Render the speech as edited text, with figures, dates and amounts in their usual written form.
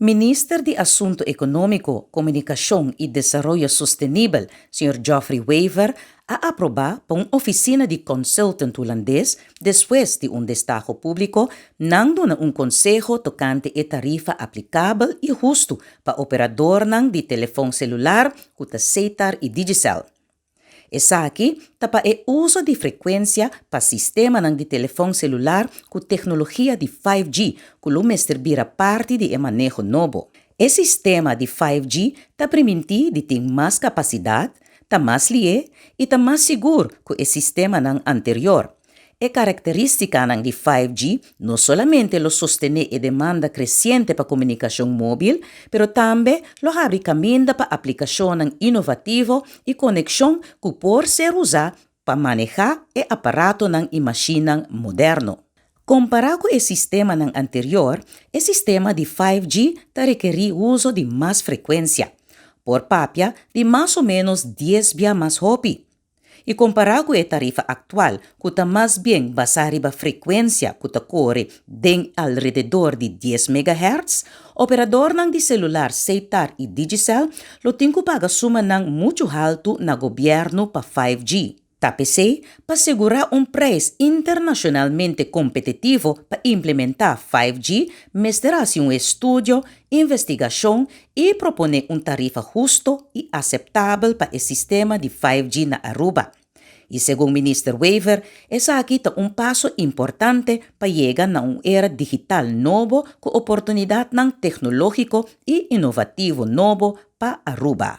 Minister de Assunto Econômico, Comunicação e Desarrollo Sustenível, Sr. Geoffrey Wever, a pa uma oficina de consultant holandês depois de destaque público, nando na consejo tocante a tarifa aplicável e justo para operador de telefone celular, kuta Cetar e Digicel. Essa aqui tapa é uso de frequência para sistema de telefone celular com tecnologia de 5G, que lumester vira parte de manejo novo. Esse sistema de 5G está permite de ter mais capacidade, está mais lié e está mais seguro que o sistema anterior. É característica de 5G não somente lo sostener a demanda crescente para comunicação móvel, pero também lo abre caminho para aplicação inovativa e conexão que pode ser usada para manejar o aparato e máquina moderno. Comparado com o sistema anterior, o sistema de 5G requer uso de mais frequência, por papia de mais ou menos 10 vezes mais rápido. E comparado com a tarifa atual, que está mais bem basada na frequência que está corre de alrededor de 10 MHz, operador de celular Cetar e Digicel lo tem que pagar suma muito alto na governo para 5G. TAPC para assegurar preço internacionalmente competitivo para implementar 5G, mesterá-se estudo, investigação e proponer tarifa justo e aceitável para o sistema de 5G na Aruba. E segundo o Ministro Wever, essa aqui é passo importante para chegar a era digital novo com oportunidade tecnológico e inovativo novo para Aruba.